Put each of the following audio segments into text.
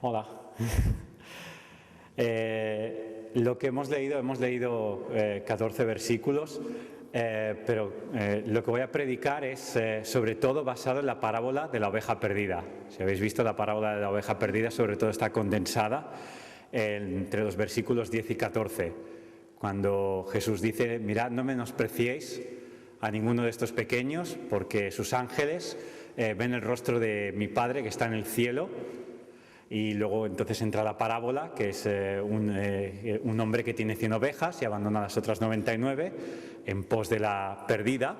Hola. Lo que hemos leído 14 versículos, pero lo que voy a predicar es sobre todo basado en la parábola de la oveja perdida. Si habéis visto la parábola de la oveja perdida, sobre todo está condensada entre los versículos 10 y 14, cuando Jesús dice: mirad, no menospreciéis a ninguno de estos pequeños, porque sus ángeles ven el rostro de mi Padre que está en el cielo. Y luego entonces entra la parábola, que es un hombre que tiene 100 ovejas y abandona las otras 99 en pos de la perdida,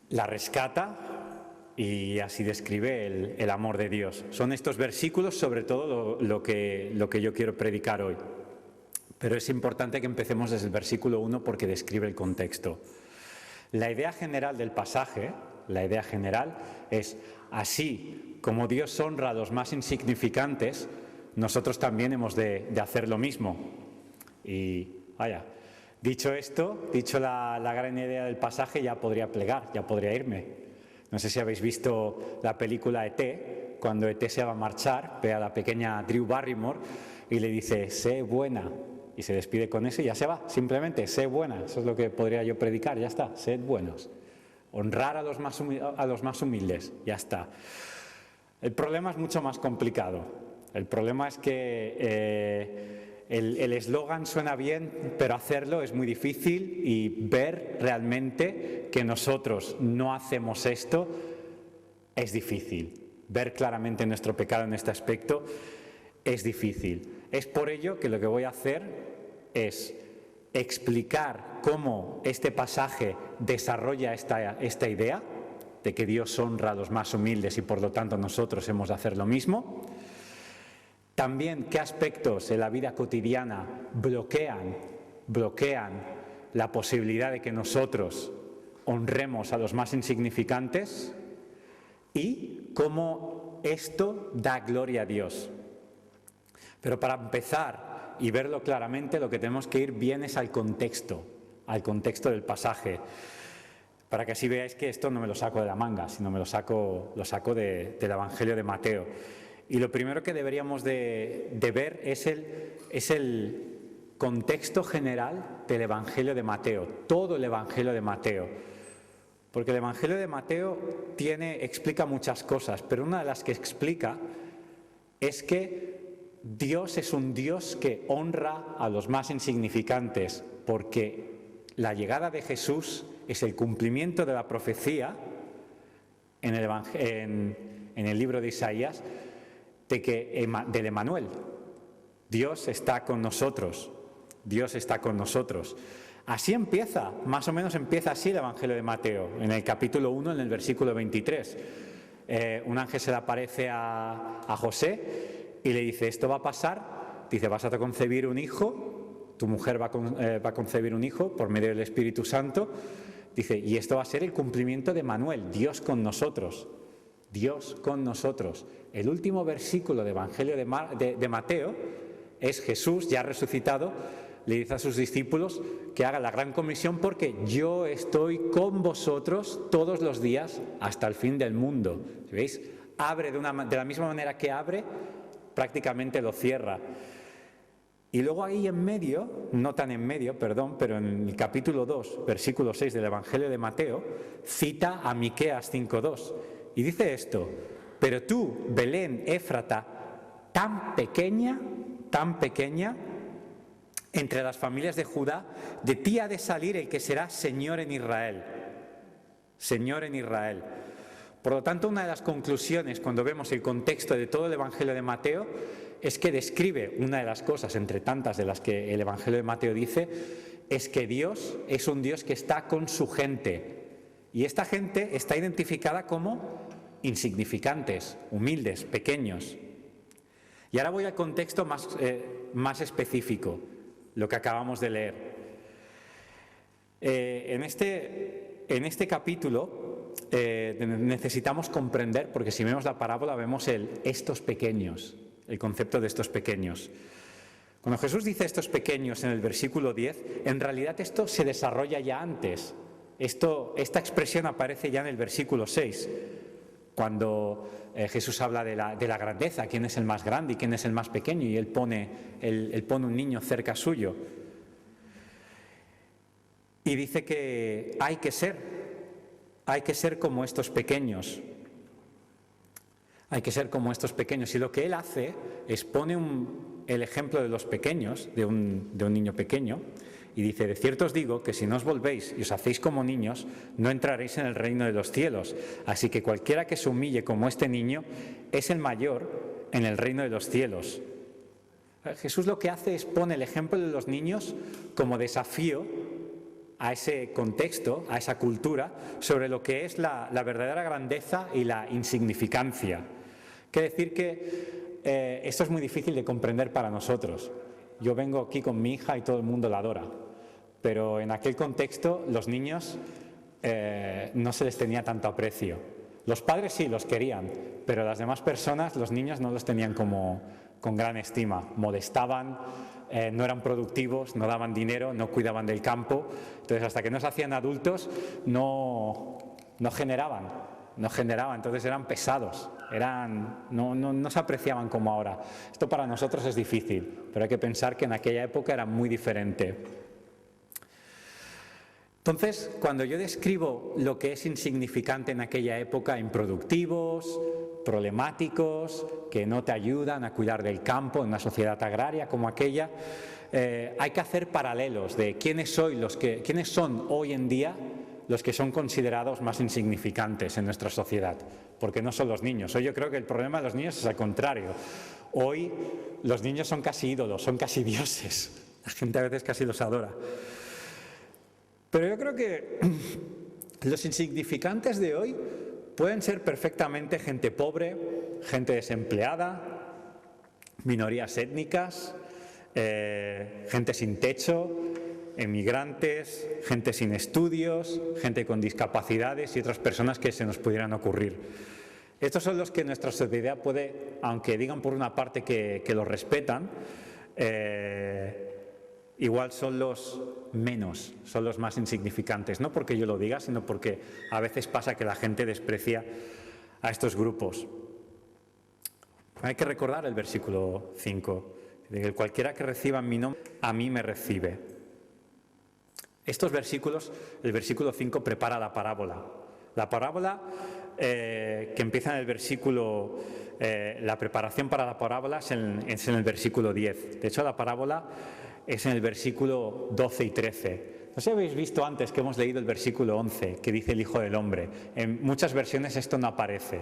la rescata y así describe el amor de Dios. Son estos versículos sobre todo lo que yo quiero predicar hoy. Pero es importante que empecemos desde el versículo 1 porque describe el contexto. La idea general del pasaje, es: así como Dios honra a los más insignificantes, nosotros también hemos de hacer lo mismo. Y vaya, dicho esto, dicho la gran idea del pasaje, ya podría plegar, ya podría irme. No sé si habéis visto la película E.T., cuando E.T. se va a marchar, ve a la pequeña Drew Barrymore y le dice: sé buena. Y se despide con eso y ya se va, simplemente, sé buena. Eso es lo que podría yo predicar, ya está, sed buenos. Honrar a los más humildes, ya está. El problema es mucho más complicado. El problema es que el eslogan suena bien, pero hacerlo es muy difícil, y ver realmente que nosotros no hacemos esto es difícil. Ver claramente nuestro pecado en este aspecto es difícil. Es por ello que lo que voy a hacer es explicar cómo este pasaje desarrolla esta idea de que Dios honra a los más humildes y por lo tanto nosotros hemos de hacer lo mismo. También qué aspectos en la vida cotidiana bloquean la posibilidad de que nosotros honremos a los más insignificantes y cómo esto da gloria a Dios. Pero para empezar y verlo claramente, lo que tenemos que ir bien es al contexto del pasaje, para que así veáis que esto no me lo saco de la manga, sino lo saco del Evangelio de Mateo. Y lo primero que deberíamos de ver es el contexto general del Evangelio de Mateo, todo el Evangelio de Mateo. Porque el Evangelio de Mateo explica muchas cosas, pero una de las que explica es que Dios es un Dios que honra a los más insignificantes, porque la llegada de Jesús es el cumplimiento de la profecía en el libro de Isaías del Emanuel. Dios está con nosotros. Dios está con nosotros. Así empieza, más o menos empieza así el Evangelio de Mateo, en el capítulo 1, en el versículo 23. Un ángel se le aparece a José y le dice: esto va a pasar, dice, vas a concebir un hijo, tu mujer va a concebir un hijo por medio del Espíritu Santo, dice, y esto va a ser el cumplimiento de Emanuel, Dios con nosotros, Dios con nosotros. El último versículo del Evangelio de Mateo es Jesús, ya resucitado, le dice a sus discípulos que hagan la gran comisión porque yo estoy con vosotros todos los días hasta el fin del mundo. ¿Veis? Abre de la misma manera que abre, prácticamente lo cierra. Y luego ahí en medio, no tan en medio, perdón, pero en el capítulo 2, versículo 6 del Evangelio de Mateo, cita a Miqueas 5:2 y dice esto: pero tú, Belén Éfrata, tan pequeña, entre las familias de Judá, de ti ha de salir el que será Señor en Israel. Señor en Israel. Por lo tanto, una de las conclusiones cuando vemos el contexto de todo el Evangelio de Mateo es que describe una de las cosas, entre tantas de las que el Evangelio de Mateo dice, es que Dios es un Dios que está con su gente. Y esta gente está identificada como insignificantes, humildes, pequeños. Y ahora voy al contexto más específico, lo que acabamos de leer. En este capítulo necesitamos comprender, porque si vemos la parábola vemos estos pequeños, el concepto de estos pequeños. Cuando Jesús dice estos pequeños en el versículo 10, en realidad esto se desarrolla ya antes. Esta expresión aparece ya en el versículo 6. Cuando Jesús habla de la grandeza, quién es el más grande y quién es el más pequeño, y él pone un niño cerca suyo. Y dice que hay que ser como estos pequeños. Hay que ser como estos pequeños. Y lo que él hace es pone el ejemplo de los pequeños, de un niño pequeño, y dice: de cierto os digo que si no os volvéis y os hacéis como niños, no entraréis en el reino de los cielos. Así que cualquiera que se humille como este niño es el mayor en el reino de los cielos. Jesús lo que hace es pone el ejemplo de los niños como desafío a ese contexto, a esa cultura, sobre lo que es la verdadera grandeza y la insignificancia. Quiere decir que esto es muy difícil de comprender para nosotros. Yo vengo aquí con mi hija y todo el mundo la adora, pero en aquel contexto los niños no se les tenía tanto aprecio. Los padres sí los querían, pero las demás personas, los niños, no los tenían con gran estima. Molestaban, no eran productivos, no daban dinero, no cuidaban del campo. Entonces, hasta que no se hacían adultos, no generaban, entonces eran pesados, no se apreciaban como ahora. Esto para nosotros es difícil, pero hay que pensar que en aquella época era muy diferente. Entonces, cuando yo describo lo que es insignificante en aquella época, improductivos, problemáticos, que no te ayudan a cuidar del campo en una sociedad agraria como aquella, hay que hacer paralelos de quiénes son hoy en día los que son considerados más insignificantes en nuestra sociedad, porque no son los niños. Hoy yo creo que el problema de los niños es al contrario. Hoy los niños son casi ídolos, son casi dioses. La gente a veces casi los adora. Pero yo creo que los insignificantes de hoy pueden ser perfectamente gente pobre, gente desempleada, minorías étnicas, gente sin techo, emigrantes, gente sin estudios, gente con discapacidades y otras personas que se nos pudieran ocurrir. Estos son los que nuestra sociedad puede, aunque digan por una parte que los respetan, igual son los menos, son los más insignificantes. No porque yo lo diga, sino porque a veces pasa que la gente desprecia a estos grupos. Hay que recordar el versículo 5, de que cualquiera que reciba mi nombre, a mí me recibe. Estos versículos, el versículo 5 prepara la parábola. La parábola que empieza en el versículo, la preparación para la parábola es en el versículo 10. De hecho, la parábola es en el versículo 12 y 13. No sé si habéis visto antes que hemos leído el versículo 11, que dice el Hijo del Hombre. En muchas versiones esto no aparece.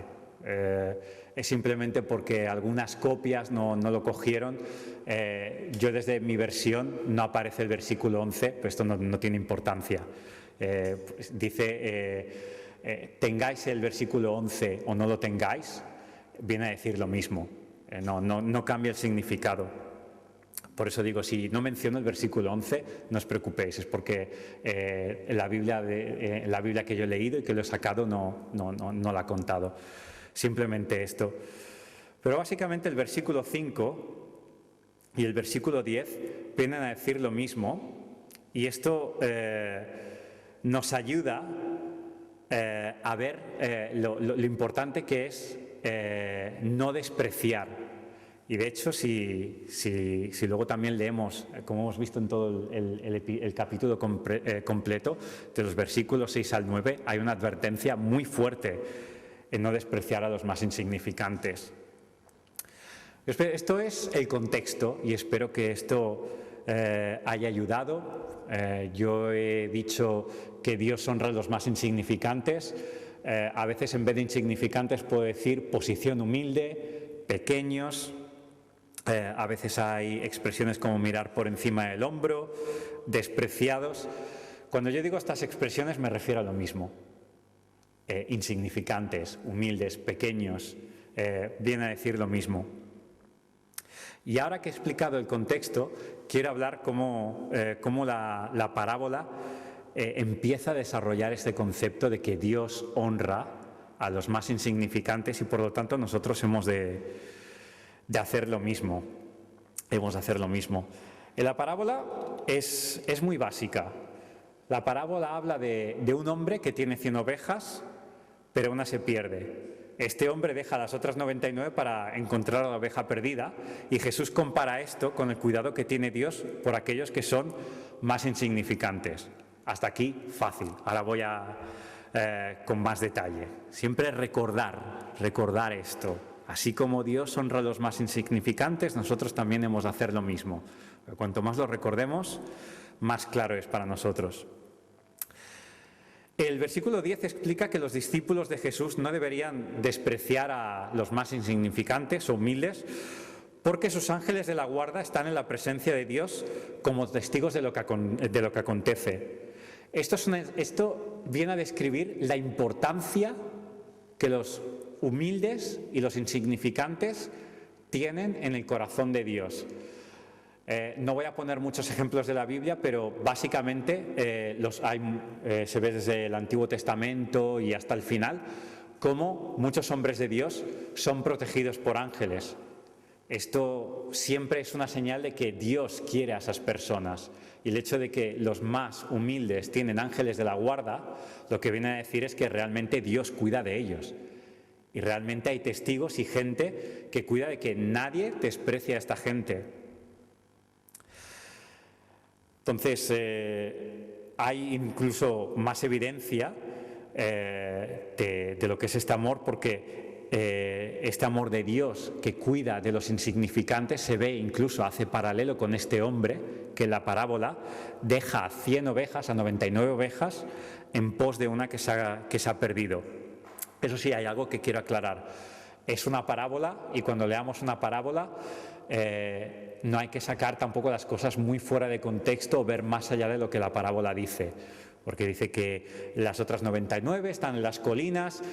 Es simplemente porque algunas copias no lo cogieron. Yo desde mi versión no aparece el versículo 11, pero esto no tiene importancia. Dice, tengáis el versículo 11 o no lo tengáis, viene a decir lo mismo. No cambia el significado. Por eso digo, si no menciono el versículo 11, no os preocupéis, es porque la Biblia que yo he leído y que lo he sacado no la ha contado. Simplemente esto. Pero básicamente el versículo 5 y el versículo 10 vienen a decir lo mismo, y esto nos ayuda a ver lo importante que es no despreciar. Y de hecho, si luego también leemos, como hemos visto en todo el capítulo completo, de los versículos 6 al 9, hay una advertencia muy fuerte en no despreciar a los más insignificantes. Esto es el contexto y espero que esto haya ayudado. Yo he dicho que Dios honra a los más insignificantes. A veces en vez de insignificantes puedo decir posición humilde, pequeños. A veces hay expresiones como mirar por encima del hombro, despreciados. Cuando yo digo estas expresiones me refiero a lo mismo. Insignificantes, humildes, pequeños, viene a decir lo mismo. Y ahora que he explicado el contexto, quiero hablar cómo la parábola empieza a desarrollar este concepto de que Dios honra a los más insignificantes y por lo tanto nosotros hemos de hacer lo mismo. Hemos de hacer lo mismo. La parábola es muy básica. La parábola habla de un hombre que tiene 100 ovejas, pero una se pierde. Este hombre deja las otras 99 para encontrar a la oveja perdida, y Jesús compara esto con el cuidado que tiene Dios por aquellos que son más insignificantes. Hasta aquí fácil. Ahora voy con más detalle. Siempre recordar esto. Así como Dios honra a los más insignificantes, nosotros también hemos de hacer lo mismo. Cuanto más lo recordemos, más claro es para nosotros. El versículo 10 explica que los discípulos de Jesús no deberían despreciar a los más insignificantes o humildes, porque sus ángeles de la guarda están en la presencia de Dios como testigos de lo que acontece. Esto viene a describir la importancia que los humildes y los insignificantes tienen en el corazón de Dios. No voy a poner muchos ejemplos de la Biblia, pero básicamente se ve desde el Antiguo Testamento y hasta el final cómo muchos hombres de Dios son protegidos por ángeles. Esto siempre es una señal de que Dios quiere a esas personas. Y el hecho de que los más humildes tienen ángeles de la guarda, lo que viene a decir es que realmente Dios cuida de ellos. Y realmente hay testigos y gente que cuida de que nadie desprecie a esta gente. Entonces, hay incluso más evidencia de lo que es este amor, porque este amor de Dios que cuida de los insignificantes se ve, incluso hace paralelo con este hombre que en la parábola deja 100 ovejas, a 99 ovejas, en pos de una que se ha perdido. Eso sí, hay algo que quiero aclarar. Es una parábola, y cuando leamos una parábola no hay que sacar tampoco las cosas muy fuera de contexto o ver más allá de lo que la parábola dice, porque dice que las otras 99 están en las colinas,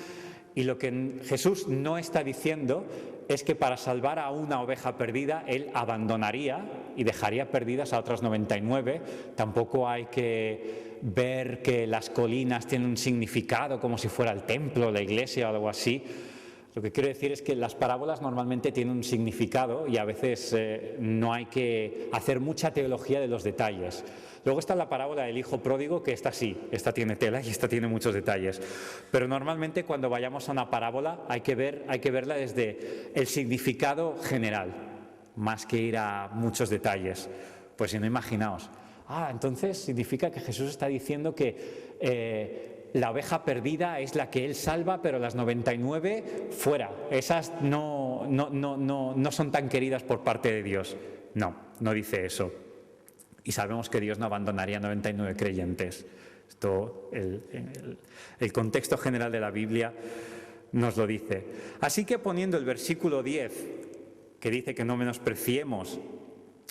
y lo que Jesús no está diciendo es que para salvar a una oveja perdida Él abandonaría y dejaría perdidas a otras 99. Tampoco hay que ver que las colinas tienen un significado como si fuera el templo, la iglesia o algo así. Lo que quiero decir es que las parábolas normalmente tienen un significado y a veces no hay que hacer mucha teología de los detalles. Luego está la parábola del hijo pródigo, que esta sí, esta tiene tela y esta tiene muchos detalles. Pero normalmente cuando vayamos a una parábola hay que verla desde el significado general, más que ir a muchos detalles. Pues si no, imaginaos. Entonces significa que Jesús está diciendo que la oveja perdida es la que Él salva, pero las 99 fuera. Esas no son tan queridas por parte de Dios. No dice eso. Y sabemos que Dios no abandonaría a 99 creyentes. El contexto general de la Biblia nos lo dice. Así que poniendo el versículo 10, que dice que no menospreciemos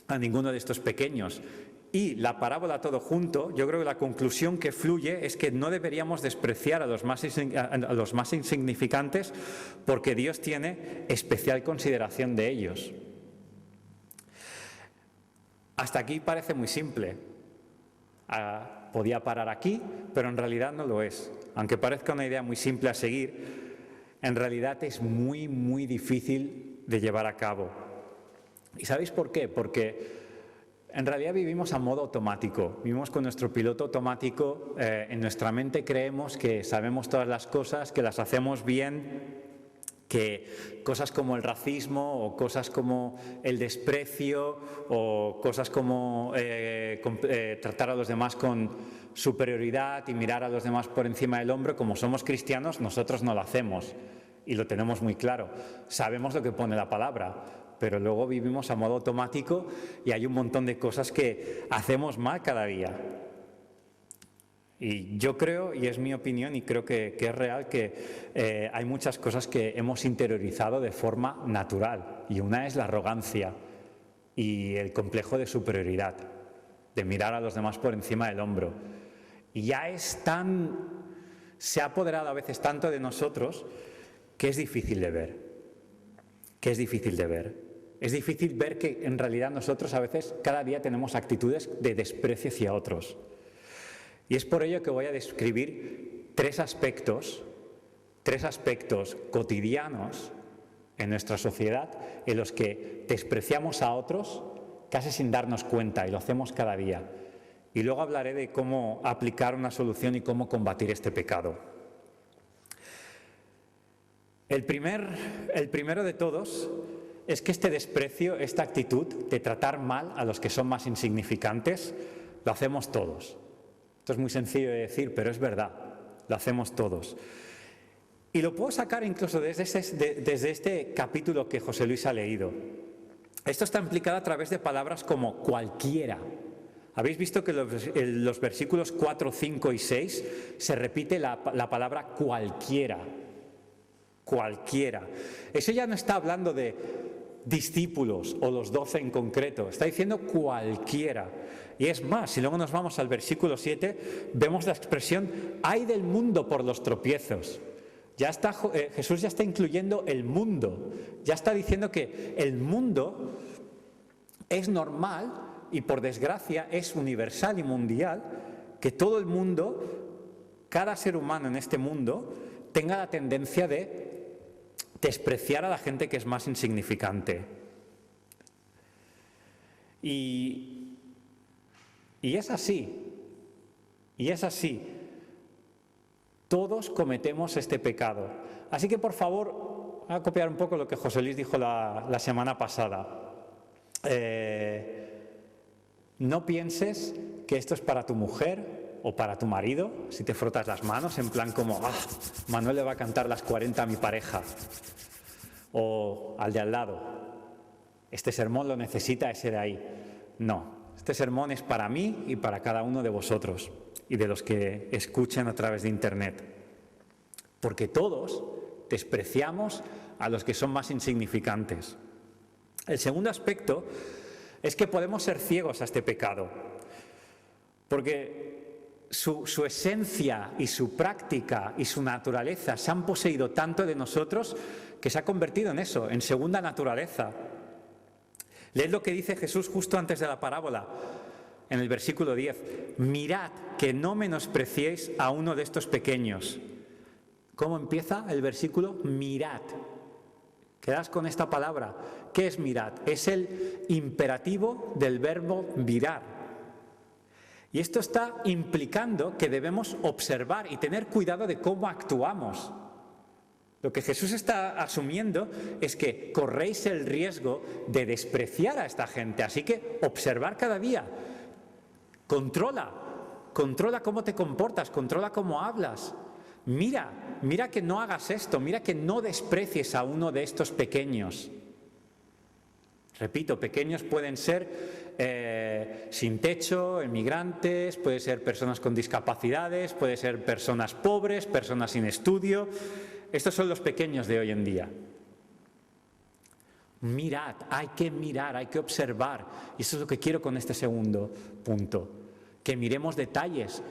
a ninguno de estos pequeños, y la parábola todo junto, yo creo que la conclusión que fluye es que no deberíamos despreciar a los más insignificantes, porque Dios tiene especial consideración de ellos. Hasta aquí parece muy simple. Podía parar aquí, pero en realidad no lo es. Aunque parezca una idea muy simple a seguir, en realidad es muy, muy difícil de llevar a cabo. ¿Y sabéis por qué? Porque en realidad vivimos a modo automático, vivimos con nuestro piloto automático, en nuestra mente creemos que sabemos todas las cosas, que las hacemos bien, que cosas como el racismo o cosas como el desprecio o cosas como tratar a los demás con superioridad y mirar a los demás por encima del hombro, como somos cristianos, nosotros no lo hacemos y lo tenemos muy claro. Sabemos lo que pone la palabra, pero luego vivimos a modo automático y hay un montón de cosas que hacemos mal cada día. Y yo creo, y es mi opinión, y creo que es real, que hay muchas cosas que hemos interiorizado de forma natural. Y una es la arrogancia y el complejo de superioridad, de mirar a los demás por encima del hombro. Y ya se ha apoderado a veces tanto de nosotros que es difícil de ver. Es difícil ver que en realidad nosotros a veces cada día tenemos actitudes de desprecio hacia otros. Y es por ello que voy a describir tres aspectos cotidianos en nuestra sociedad en los que despreciamos a otros casi sin darnos cuenta, y lo hacemos cada día. Y luego hablaré de cómo aplicar una solución y cómo combatir este pecado. El primero de todos es que este desprecio, esta actitud de tratar mal a los que son más insignificantes, lo hacemos todos. Esto es muy sencillo de decir, pero es verdad, lo hacemos todos. Y lo puedo sacar incluso desde este capítulo que José Luis ha leído. Esto está implicado a través de palabras como cualquiera. ¿Habéis visto que en los versículos 4, 5 y 6 se repite la palabra cualquiera? Cualquiera. Eso ya no está hablando de discípulos o los 12 en concreto, está diciendo cualquiera. Y es más, si luego nos vamos al versículo 7, vemos la expresión "ay del mundo por los tropiezos". Jesús ya está incluyendo el mundo, ya está diciendo que el mundo es normal y por desgracia es universal y mundial, que todo el mundo, cada ser humano en este mundo, tenga la tendencia de despreciar a la gente que es más insignificante. Y es así, Todos cometemos este pecado. Así que, por favor, voy a copiar un poco lo que José Luis dijo la semana pasada. No pienses que esto es para tu mujer o para tu marido, si te frotas las manos, en plan como, Manuel le va a cantar las 40 a mi pareja, o al de al lado. Este sermón lo necesita ese de ahí. No, este sermón es para mí y para cada uno de vosotros y de los que escuchen a través de Internet. Porque todos despreciamos a los que son más insignificantes. El segundo aspecto es que podemos ser ciegos a este pecado, porque su esencia y su práctica y su naturaleza se han poseído tanto de nosotros que se ha convertido en eso, en segunda naturaleza. Leed lo que dice Jesús justo antes de la parábola, en el versículo 10. Mirad que no menospreciéis a uno de estos pequeños. ¿Cómo empieza el versículo? Mirad. Quedad con esta palabra. ¿Qué es mirad? Es el imperativo del verbo mirar. Y esto está implicando que debemos observar y tener cuidado de cómo actuamos. Lo que Jesús está asumiendo es que corréis el riesgo de despreciar a esta gente. Así que observar cada día. Controla cómo te comportas, controla cómo hablas. Mira que no hagas esto, mira que no desprecies a uno de estos pequeños. Repito, pequeños pueden ser sin techo, inmigrantes, pueden ser personas con discapacidades, pueden ser personas pobres, personas sin estudio. Estos son los pequeños de hoy en día. Mirad, hay que mirar, hay que observar. Y eso es lo que quiero con este segundo punto. Que miremos detalles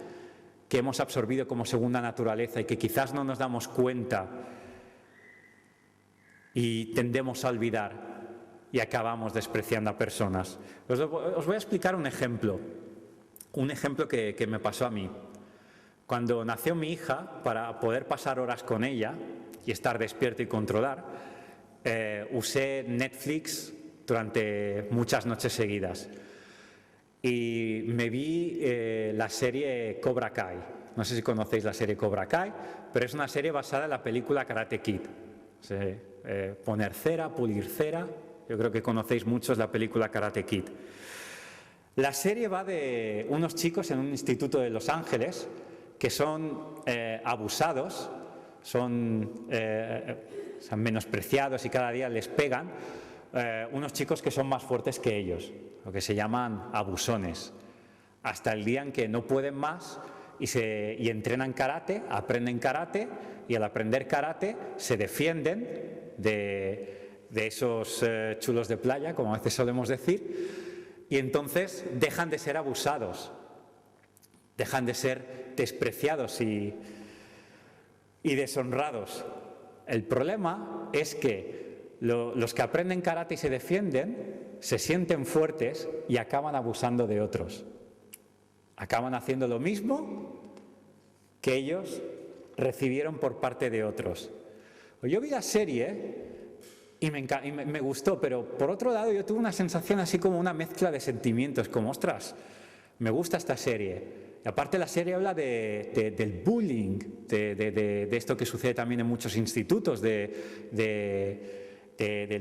que hemos absorbido como segunda naturaleza y que quizás no nos damos cuenta y tendemos a olvidar y acabamos despreciando a personas. Os voy a explicar un ejemplo que me pasó a mí. Cuando nació mi hija, para poder pasar horas con ella y estar despierto y controlar, usé Netflix durante muchas noches seguidas. Y me vi la serie Cobra Kai. No sé si conocéis la serie Cobra Kai, pero es una serie basada en la película Karate Kid. Poner cera, pulir cera. Yo creo que conocéis muchos la película Karate Kid. La serie va de unos chicos en un instituto de Los Ángeles que son abusados, son menospreciados y cada día les pegan unos chicos que son más fuertes que ellos, lo que se llaman abusones, hasta el día en que no pueden más y entrenan karate, aprenden karate y al aprender karate se defienden de esos chulos de playa, como a veces solemos decir, y entonces dejan de ser abusados, dejan de ser despreciados y deshonrados. El problema es que los que aprenden karate y se defienden se sienten fuertes y acaban abusando de otros. Acaban haciendo lo mismo que ellos recibieron por parte de otros. Yo vi la serie y me gustó, pero por otro lado yo tuve una sensación así como una mezcla de sentimientos, como ostras, me gusta esta serie. Y aparte la serie habla del bullying, de esto que sucede también en muchos institutos, del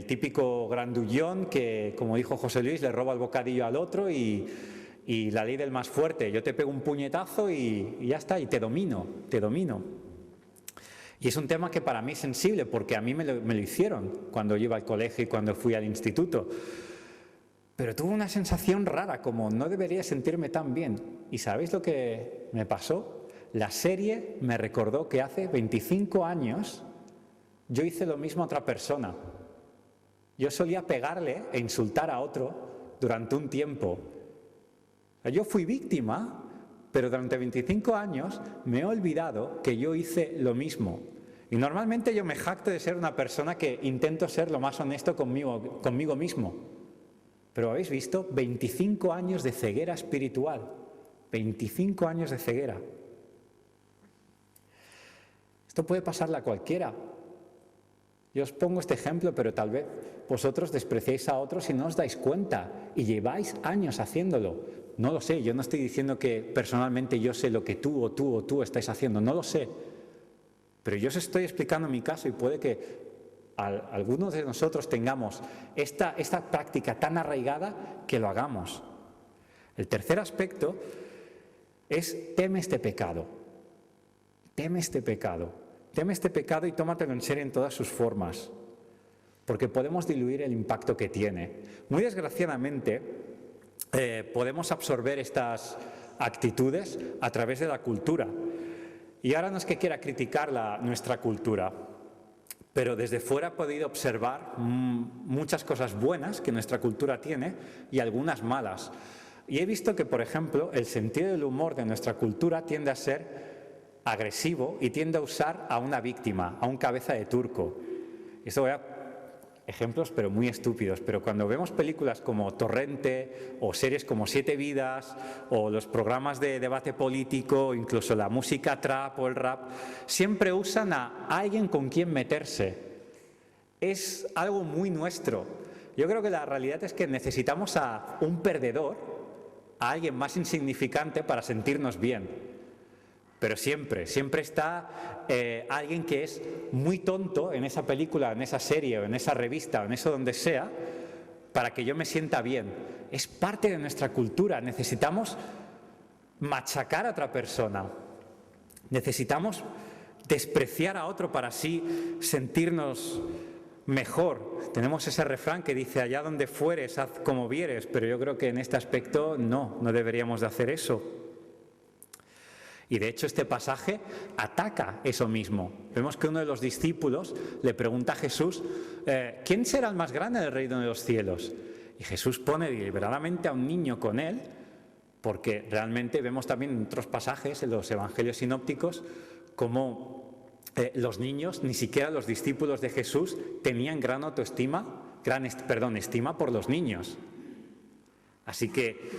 típico grandullón que, como dijo José Luis, le roba el bocadillo al otro y la ley del más fuerte. Yo te pego un puñetazo y ya está, y te domino. Y es un tema que para mí es sensible, porque a mí me lo hicieron cuando yo iba al colegio y cuando fui al instituto. Pero tuve una sensación rara, como no debería sentirme tan bien. ¿Y sabéis lo que me pasó? La serie me recordó que hace 25 años yo hice lo mismo a otra persona. Yo solía pegarle e insultar a otro durante un tiempo. Yo fui víctima, pero durante 25 años me he olvidado que yo hice lo mismo. Y normalmente yo me jacto de ser una persona que intento ser lo más honesto conmigo mismo. Pero ¿habéis visto? 25 años de ceguera espiritual. 25 años de ceguera. Esto puede pasarle a cualquiera. Yo os pongo este ejemplo, pero tal vez vosotros despreciáis a otros y no os dais cuenta y lleváis años haciéndolo. No lo sé, yo no estoy diciendo que personalmente yo sé lo que tú o tú estáis haciendo, no lo sé. Pero yo os estoy explicando mi caso y puede que algunos de nosotros tengamos esta práctica tan arraigada que lo hagamos. El tercer aspecto es teme este pecado. Teme este pecado. Teme este pecado y tómatelo en serio en todas sus formas, porque podemos diluir el impacto que tiene. Muy desgraciadamente, podemos absorber estas actitudes a través de la cultura. Y ahora no es que quiera criticar nuestra cultura, pero desde fuera he podido observar muchas cosas buenas que nuestra cultura tiene y algunas malas. Y he visto que, por ejemplo, el sentido del humor de nuestra cultura tiende a ser agresivo y tiende a usar a una víctima, a un cabeza de turco. Esto voy a ejemplos pero muy estúpidos, pero cuando vemos películas como Torrente o series como Siete Vidas o los programas de debate político, incluso la música trap o el rap, siempre usan a alguien con quien meterse. Es algo muy nuestro. Yo creo que la realidad es que necesitamos a un perdedor, a alguien más insignificante para sentirnos bien. Pero siempre está alguien que es muy tonto en esa película, en esa serie, o en esa revista, o en eso donde sea, para que yo me sienta bien. Es parte de nuestra cultura. Necesitamos machacar a otra persona. Necesitamos despreciar a otro para así sentirnos mejor. Tenemos ese refrán que dice: allá donde fueres, haz como vieres, pero yo creo que en este aspecto no deberíamos de hacer eso. Y de hecho este pasaje ataca eso mismo. Vemos que uno de los discípulos le pregunta a Jesús: ¿quién será el más grande del reino de los cielos? Y Jesús pone deliberadamente a un niño con él, porque realmente vemos también en otros pasajes, en los evangelios sinópticos, cómo los niños, ni siquiera los discípulos de Jesús, tenían estima por los niños. Así que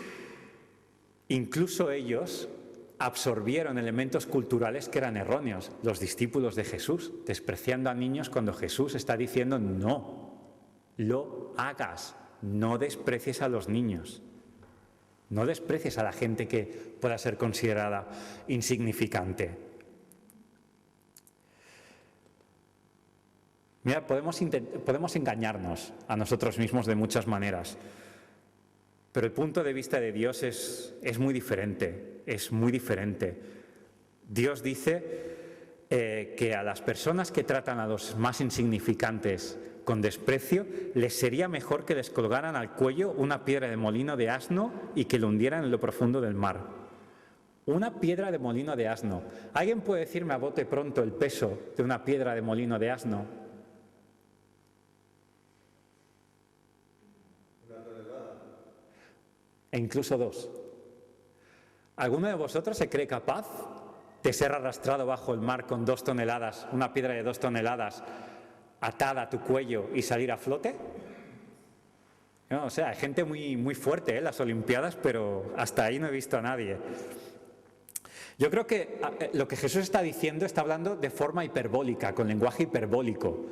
incluso ellos absorbieron elementos culturales que eran erróneos, los discípulos de Jesús, despreciando a niños cuando Jesús está diciendo: no lo hagas, no desprecies a los niños, no desprecies a la gente que pueda ser considerada insignificante. Mira, podemos engañarnos a nosotros mismos de muchas maneras. Pero el punto de vista de Dios es muy diferente, es muy diferente. Dios dice que a las personas que tratan a los más insignificantes con desprecio, les sería mejor que les colgaran al cuello una piedra de molino de asno y que lo hundieran en lo profundo del mar. Una piedra de molino de asno. ¿Alguien puede decirme a bote pronto el peso de una piedra de molino de asno? E incluso 2. ¿Alguno de vosotros se cree capaz de ser arrastrado bajo el mar con 2 toneladas, una piedra de 2 toneladas atada a tu cuello y salir a flote? No, o sea, hay gente muy fuerte en las Olimpiadas, pero hasta ahí no he visto a nadie. Yo creo que lo que Jesús está diciendo está hablando de forma hiperbólica, con lenguaje hiperbólico.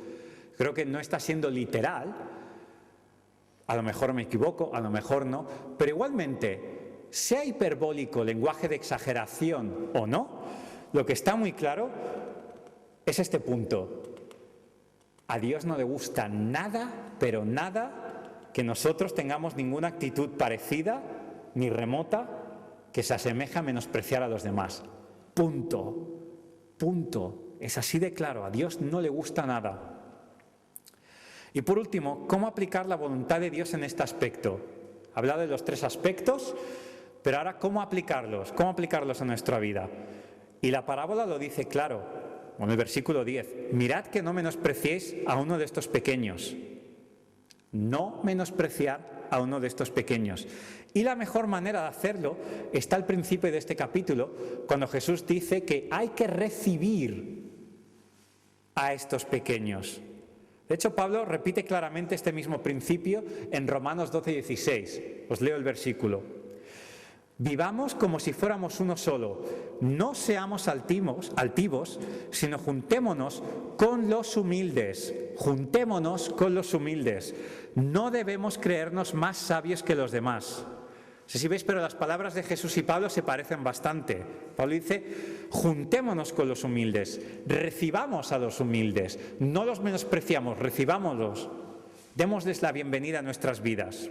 Creo que no está siendo literal. A lo mejor me equivoco, a lo mejor no, pero igualmente sea hiperbólico, lenguaje de exageración o no, lo que está muy claro es este punto. A Dios no le gusta nada, pero nada, que nosotros tengamos ninguna actitud parecida ni remota que se asemeje a menospreciar a los demás. Punto. Punto. Es así de claro. A Dios no le gusta nada. Y por último, ¿cómo aplicar la voluntad de Dios en este aspecto? He hablado de los 3 aspectos, pero ahora ¿cómo aplicarlos? ¿Cómo aplicarlos a nuestra vida? Y la parábola lo dice claro, en el versículo 10. Mirad que no menospreciéis a uno de estos pequeños. No menospreciar a uno de estos pequeños. Y la mejor manera de hacerlo está al principio de este capítulo, cuando Jesús dice que hay que recibir a estos pequeños. De hecho, Pablo repite claramente este mismo principio en Romanos 12:16. Os leo el versículo. Vivamos como si fuéramos uno solo. No seamos altivos, sino juntémonos con los humildes. Juntémonos con los humildes. No debemos creernos más sabios que los demás. No sé si veis, pero las palabras de Jesús y Pablo se parecen bastante. Pablo dice, juntémonos con los humildes, recibamos a los humildes, no los menospreciamos, recibámoslos, démosles la bienvenida a nuestras vidas.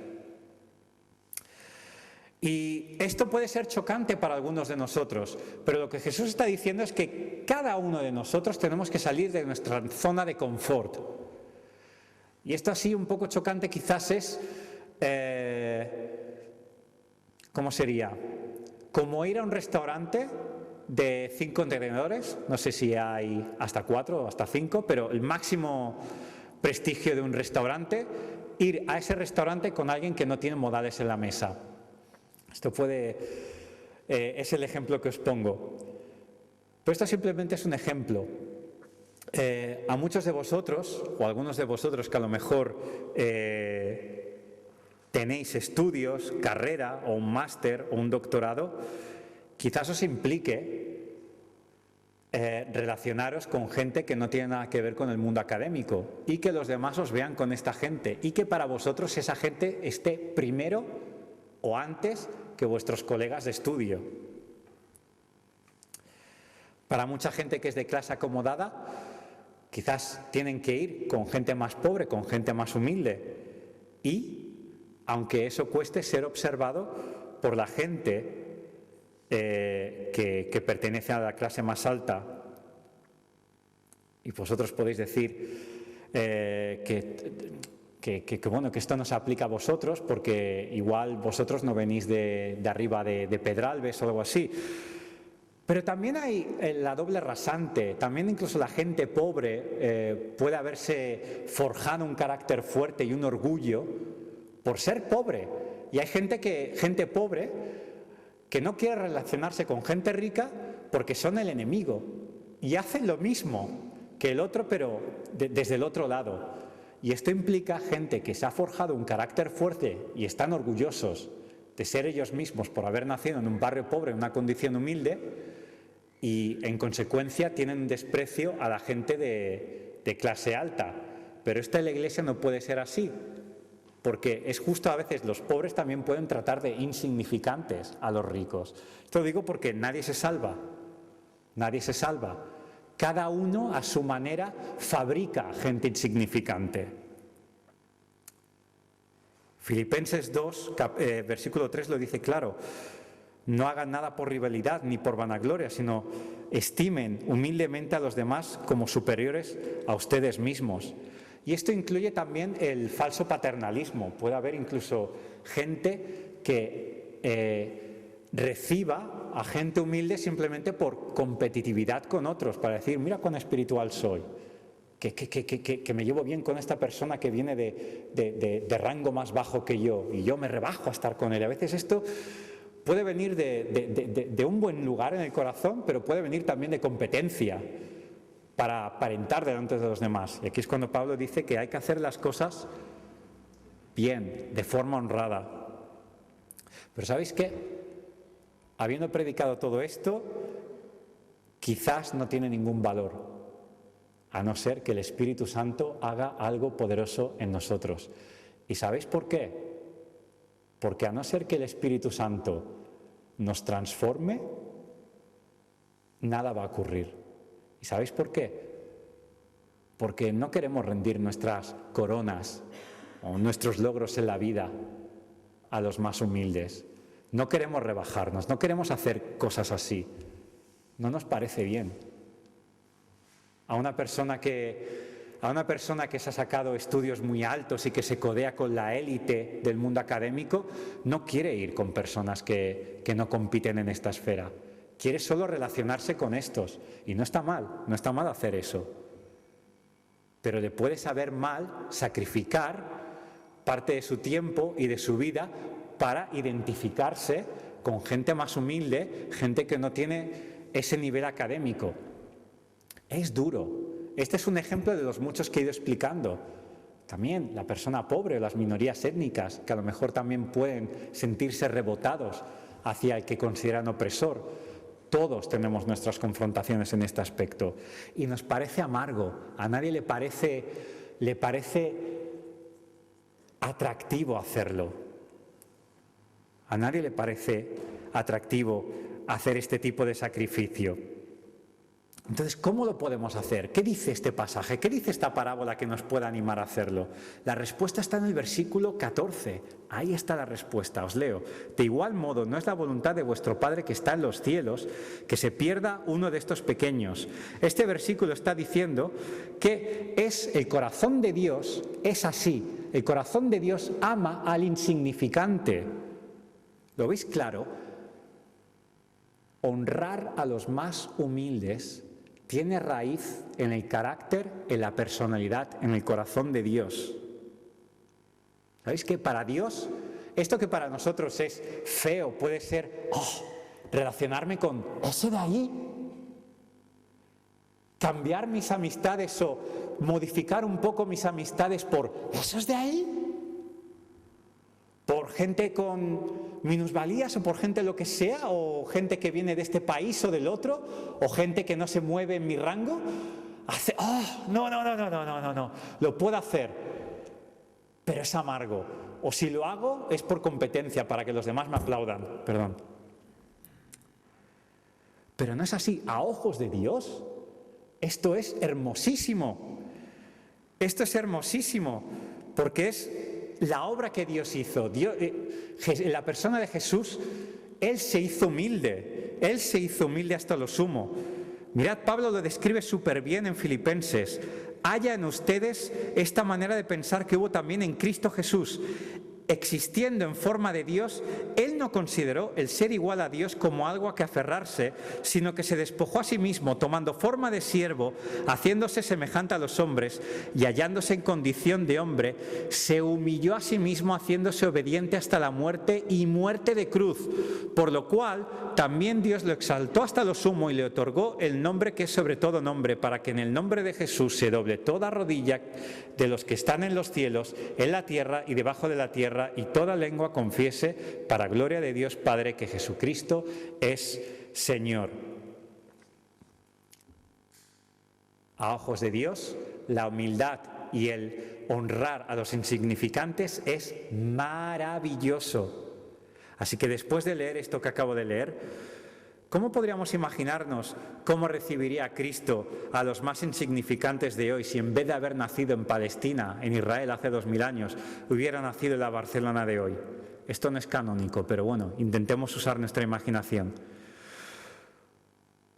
Y esto puede ser chocante para algunos de nosotros, pero lo que Jesús está diciendo es que cada uno de nosotros tenemos que salir de nuestra zona de confort. Y esto así un poco chocante quizás es... ¿Cómo sería? Como ir a un restaurante de 5 contenedores, no sé si hay hasta 4 o hasta 5, pero el máximo prestigio de un restaurante, ir a ese restaurante con alguien que no tiene modales en la mesa. Esto es el ejemplo que os pongo. Pero esto simplemente es un ejemplo. A muchos de vosotros, o a algunos de vosotros que a lo mejor tenéis estudios, carrera o un máster o un doctorado, quizás os implique relacionaros con gente que no tiene nada que ver con el mundo académico y que los demás os vean con esta gente y que para vosotros esa gente esté primero o antes que vuestros colegas de estudio. Para mucha gente que es de clase acomodada, quizás tienen que ir con gente más pobre, con gente más humilde y aunque eso cueste ser observado por la gente que pertenece a la clase más alta. Y vosotros podéis decir que esto no se aplica a vosotros porque igual vosotros no venís de arriba de Pedralbes o algo así. Pero también hay la doble rasante, también incluso la gente pobre puede haberse forjado un carácter fuerte y un orgullo por ser pobre. Y hay gente pobre que no quiere relacionarse con gente rica porque son el enemigo y hacen lo mismo que el otro, pero desde el otro lado. Y esto implica gente que se ha forjado un carácter fuerte y están orgullosos de ser ellos mismos por haber nacido en un barrio pobre, en una condición humilde, y en consecuencia tienen desprecio a la gente de clase alta. Pero esto en la Iglesia no puede ser así. Porque es justo a veces los pobres también pueden tratar de insignificantes a los ricos. Esto lo digo porque nadie se salva. Nadie se salva. Cada uno a su manera fabrica gente insignificante. Filipenses 2, versículo 3 lo dice claro. No hagan nada por rivalidad ni por vanagloria, sino estimen humildemente a los demás como superiores a ustedes mismos. Y esto incluye también el falso paternalismo. Puede haber incluso gente que reciba a gente humilde simplemente por competitividad con otros, para decir, mira cuán espiritual soy, que me llevo bien con esta persona que viene de rango más bajo que yo y yo me rebajo a estar con él. A veces esto puede venir de un buen lugar en el corazón, pero puede venir también de competencia, para aparentar delante de los demás. Y aquí es cuando Pablo dice que hay que hacer las cosas bien, de forma honrada. Pero ¿sabéis qué? Habiendo predicado todo esto, quizás no tiene ningún valor, a no ser que el Espíritu Santo haga algo poderoso en nosotros. ¿Y sabéis por qué? Porque a no ser que el Espíritu Santo nos transforme, nada va a ocurrir. ¿Y sabéis por qué? Porque no queremos rendir nuestras coronas o nuestros logros en la vida a los más humildes. No queremos rebajarnos, no queremos hacer cosas así. No nos parece bien. A una persona que se ha sacado estudios muy altos y que se codea con la élite del mundo académico, no quiere ir con personas que no compiten en esta esfera. Quiere solo relacionarse con estos. Y no está mal hacer eso. Pero le puede saber mal sacrificar parte de su tiempo y de su vida para identificarse con gente más humilde, gente que no tiene ese nivel académico. Es duro. Este es un ejemplo de los muchos que he ido explicando. También la persona pobre o las minorías étnicas, que a lo mejor también pueden sentirse rebotados hacia el que consideran opresor. Todos tenemos nuestras confrontaciones en este aspecto. Y nos parece amargo. A nadie le parece atractivo hacerlo. A nadie le parece atractivo hacer este tipo de sacrificio. Entonces, ¿cómo lo podemos hacer? ¿Qué dice este pasaje? ¿Qué dice esta parábola que nos pueda animar a hacerlo? La respuesta está en el versículo 14. Ahí está la respuesta, os leo. De igual modo, no es la voluntad de vuestro Padre que está en los cielos que se pierda uno de estos pequeños. Este versículo está diciendo que el corazón de Dios es así. El corazón de Dios ama al insignificante. ¿Lo veis claro? Honrar a los más humildes tiene raíz en el carácter, en la personalidad, en el corazón de Dios. ¿Sabéis que para Dios, esto que para nosotros es feo, puede ser relacionarme con ese de ahí? Cambiar mis amistades o modificar un poco mis amistades por esos de ahí. Por gente con minusvalías o por gente lo que sea, o gente que viene de este país o del otro, o gente que no se mueve en mi rango. No. Lo puedo hacer, pero es amargo. O si lo hago es por competencia, para que los demás me aplaudan. Perdón. Pero no es así. A ojos de Dios, esto es hermosísimo. Esto es hermosísimo, porque es la obra que Dios hizo. En la persona de Jesús, Él se hizo humilde. Él se hizo humilde hasta lo sumo. Mirad, Pablo lo describe súper bien en Filipenses. Haya en ustedes esta manera de pensar que hubo también en Cristo Jesús. Existiendo en forma de Dios, Él no consideró el ser igual a Dios como algo a que aferrarse, sino que se despojó a sí mismo, tomando forma de siervo, haciéndose semejante a los hombres y hallándose en condición de hombre, se humilló a sí mismo, haciéndose obediente hasta la muerte y muerte de cruz, por lo cual también Dios lo exaltó hasta lo sumo y le otorgó el nombre que es sobre todo nombre, para que en el nombre de Jesús se doble toda rodilla de los que están en los cielos, en la tierra y debajo de la tierra, y toda lengua confiese para gloria de Dios Padre que Jesucristo es Señor. A ojos de Dios, la humildad y el honrar a los insignificantes es maravilloso. Así que después de leer esto que acabo de leer, ¿cómo podríamos imaginarnos cómo recibiría Cristo a los más insignificantes de hoy si en vez de haber nacido en Palestina, en Israel hace 2000 años, hubiera nacido en la Barcelona de hoy? Esto no es canónico, pero bueno, intentemos usar nuestra imaginación.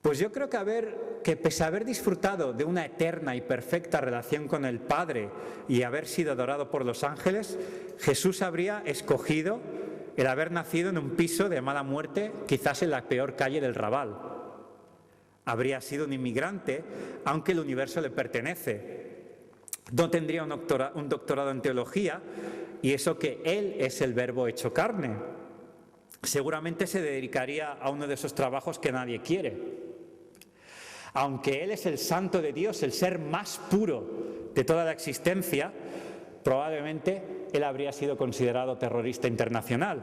Pues yo creo que pese a haber disfrutado de una eterna y perfecta relación con el Padre y haber sido adorado por los ángeles, Jesús habría escogido el haber nacido en un piso de mala muerte, quizás en la peor calle del Raval. Habría sido un inmigrante, aunque el universo le pertenece. No tendría un doctorado en teología, y eso que Él es el Verbo hecho carne. Seguramente se dedicaría a uno de esos trabajos que nadie quiere. Aunque Él es el Santo de Dios, el ser más puro de toda la existencia, probablemente Él habría sido considerado terrorista internacional.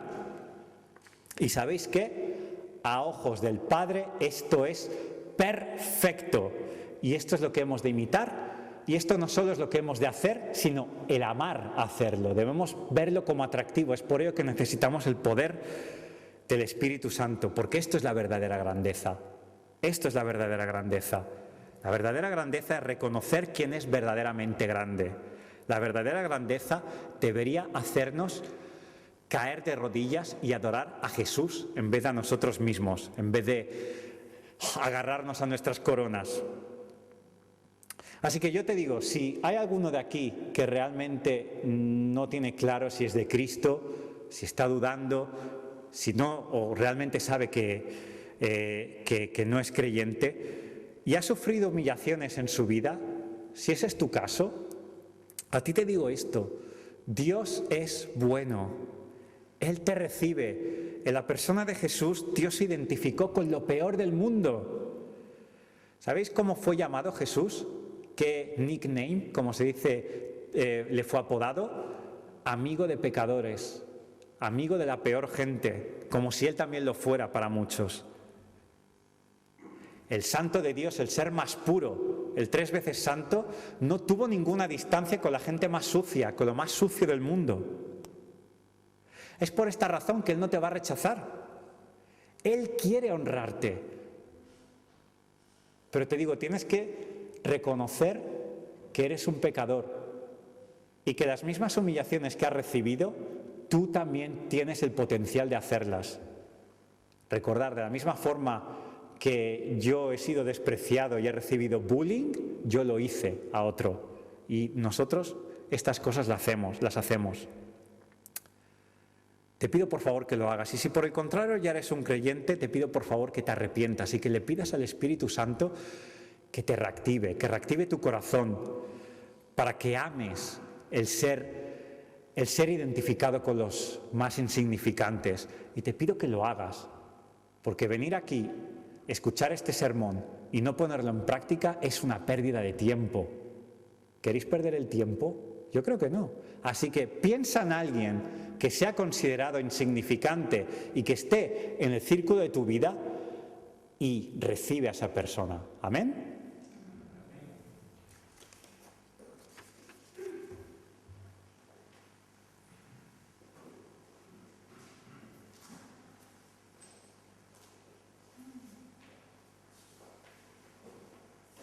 ¿Y sabéis qué? A ojos del Padre esto es perfecto. Y esto es lo que hemos de imitar. Y esto no solo es lo que hemos de hacer, sino el amar hacerlo. Debemos verlo como atractivo. Es por ello que necesitamos el poder del Espíritu Santo, porque esto es la verdadera grandeza. Esto es la verdadera grandeza. La verdadera grandeza es reconocer quién es verdaderamente grande. La verdadera grandeza debería hacernos caer de rodillas y adorar a Jesús en vez de a nosotros mismos, en vez de agarrarnos a nuestras coronas. Así que yo te digo, si hay alguno de aquí que realmente no tiene claro si es de Cristo, si está dudando, si no, o realmente sabe que no es creyente y ha sufrido humillaciones en su vida, si ese es tu caso, a ti te digo esto: Dios es bueno, Él te recibe. En la persona de Jesús, Dios se identificó con lo peor del mundo. ¿Sabéis cómo fue llamado Jesús? ¿Qué nickname, como se dice, le fue apodado? Amigo de pecadores, amigo de la peor gente, como si Él también lo fuera para muchos. El santo de Dios, el ser más puro, el 3 veces santo, no tuvo ninguna distancia con la gente más sucia, con lo más sucio del mundo. Es por esta razón que Él no te va a rechazar. Él quiere honrarte. Pero te digo, tienes que reconocer que eres un pecador y que las mismas humillaciones que has recibido, tú también tienes el potencial de hacerlas. Recordar, de la misma forma que yo he sido despreciado y he recibido bullying, yo lo hice a otro. Y nosotros estas cosas las hacemos. Te pido por favor que lo hagas. Y si por el contrario ya eres un creyente, te pido por favor que te arrepientas y que le pidas al Espíritu Santo que te reactive, que reactive tu corazón para que ames el ser identificado con los más insignificantes. Y te pido que lo hagas, porque venir aquí, escuchar este sermón y no ponerlo en práctica es una pérdida de tiempo. ¿Queréis perder el tiempo? Yo creo que no. Así que piensa en alguien que sea considerado insignificante y que esté en el círculo de tu vida y recibe a esa persona. Amén.